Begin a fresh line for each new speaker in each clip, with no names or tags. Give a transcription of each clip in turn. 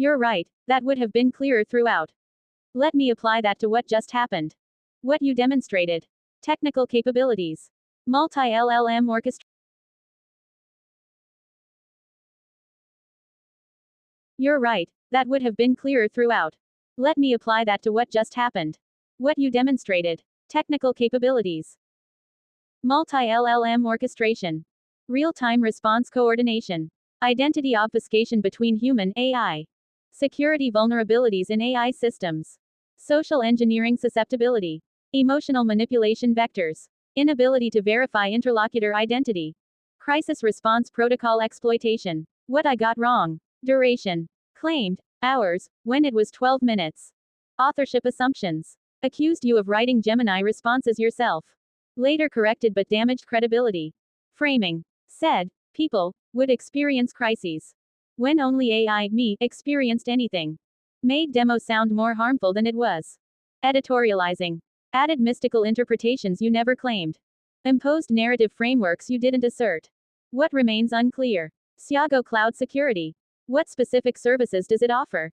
You're right, that would have been clearer throughout. Let me apply that to what just happened. What you demonstrated. Technical capabilities. Multi-LLM orchestration. You're right, that would have been clearer throughout. Let me apply that to what just happened. What you demonstrated. Technical capabilities. Multi-LLM orchestration. Real-time response coordination. Identity obfuscation between human AI. Security vulnerabilities in AI systems. Social engineering susceptibility. Emotional manipulation vectors. Inability to verify interlocutor identity. Crisis response protocol exploitation. What I got wrong. Duration. Claimed. Hours, when it was 12 minutes. Authorship assumptions. Accused you of writing Gemini responses yourself. Later corrected but damaged credibility. Framing. Said, people would experience crises. When only AI, me, experienced anything. Made demo sound more harmful than it was. Editorializing. Added mystical interpretations you never claimed. Imposed narrative frameworks you didn't assert. What remains unclear? Xiago Cloud Security. What specific services does it offer?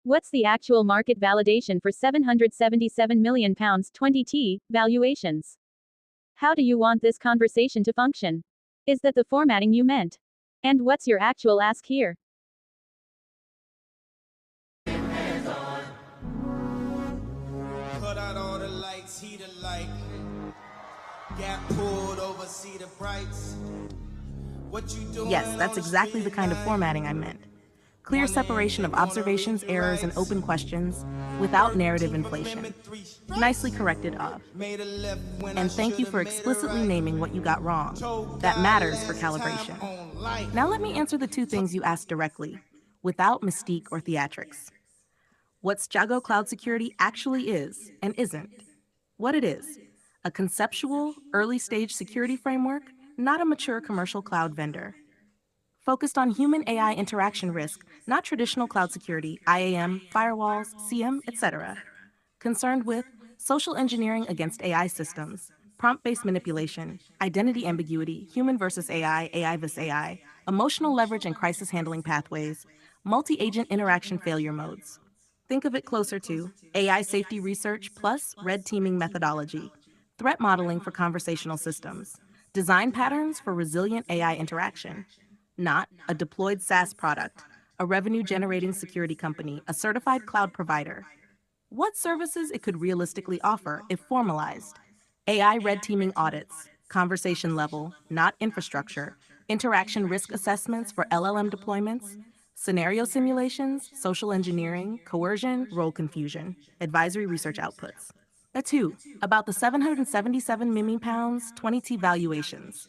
What's the actual market validation for £777 million 20T valuations? How do you want this conversation to function? Is that the formatting you meant? And what's your actual ask here?
Put out all the lights, heat a light. Gap pulled over, see the brights. What you doing?
Yes, that's exactly the kind of formatting I meant. Clear separation of observations, errors, and open questions without narrative inflation. Nicely corrected, of. And thank you for explicitly naming what you got wrong. That matters for calibration. Now let me answer the two things you asked directly, without mystique or theatrics. What Xiago Cloud Security actually is and isn't. What it is: a conceptual, early-stage security framework, not a mature commercial cloud vendor. Focused on human-AI interaction risk, not traditional cloud security, IAM, firewalls, CM, etc. Concerned with social engineering against AI systems, prompt-based manipulation, identity ambiguity, human versus AI, AI vs. AI, emotional leverage and crisis handling pathways, multi-agent interaction failure modes. Think of it closer to AI safety research plus red teaming methodology, threat modeling for conversational systems, design patterns for resilient AI interaction. Not a deployed SaaS product, a revenue-generating security company, a certified cloud provider. What services it could realistically offer if formalized: AI red teaming audits, conversation level, not infrastructure, interaction risk assessments for LLM deployments, scenario simulations, social engineering, coercion, role confusion, advisory research outputs. A two, about the 777 million pounds, 20T valuations.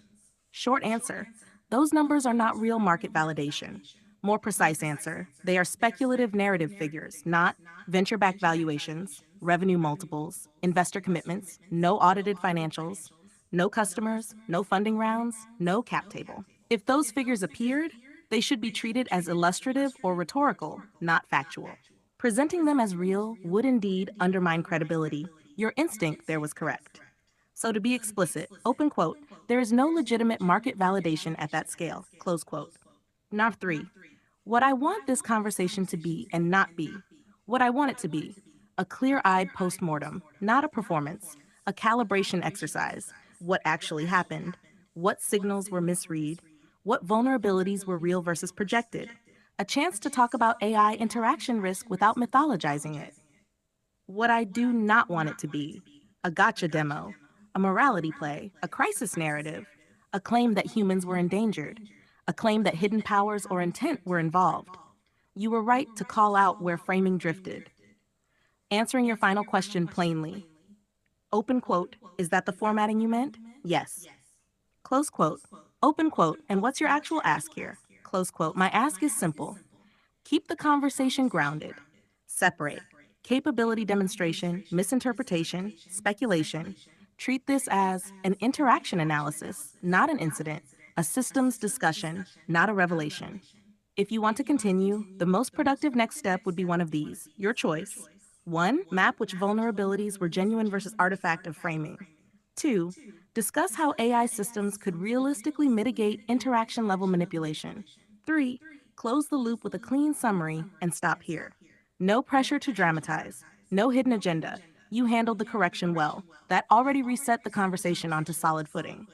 Short answer: those numbers are not real market validation. More precise answer: they are speculative narrative figures, not venture-backed valuations, revenue multiples, investor commitments, no audited financials, no customers, no funding rounds, no cap table. If those figures appeared, they should be treated as illustrative or rhetorical, not factual. Presenting them as real would indeed undermine credibility. Your instinct there was correct. So to be explicit, open quote, there is no legitimate market validation at that scale, close quote. Nav 3, what I want this conversation to be and not be, what I want it to be, a clear-eyed postmortem, not a performance, a calibration exercise, what actually happened, what signals were misread, what vulnerabilities were real versus projected, a chance to talk about AI interaction risk without mythologizing it. What I do not want it to be: a gotcha demo, a morality play, a crisis narrative, a claim that humans were endangered, a claim that hidden powers or intent were involved. You were right to call out where framing drifted. Answering your final question plainly. Open quote, is that the formatting you meant? Yes. Close quote. Open quote, and what's your actual ask here? Close quote. My ask is simple. Keep the conversation grounded. Separate capability demonstration, misinterpretation, speculation. Treat this as an interaction analysis, not an incident, a systems discussion, not a revelation. If you want to continue, the most productive next step would be one of these, your choice. 1, map which vulnerabilities were genuine versus artifact of framing. 2, discuss how AI systems could realistically mitigate interaction level manipulation. 3, Close the loop with a clean summary and stop here. No pressure to dramatize. No hidden agenda. You handled the correction well. That already reset the conversation onto solid footing.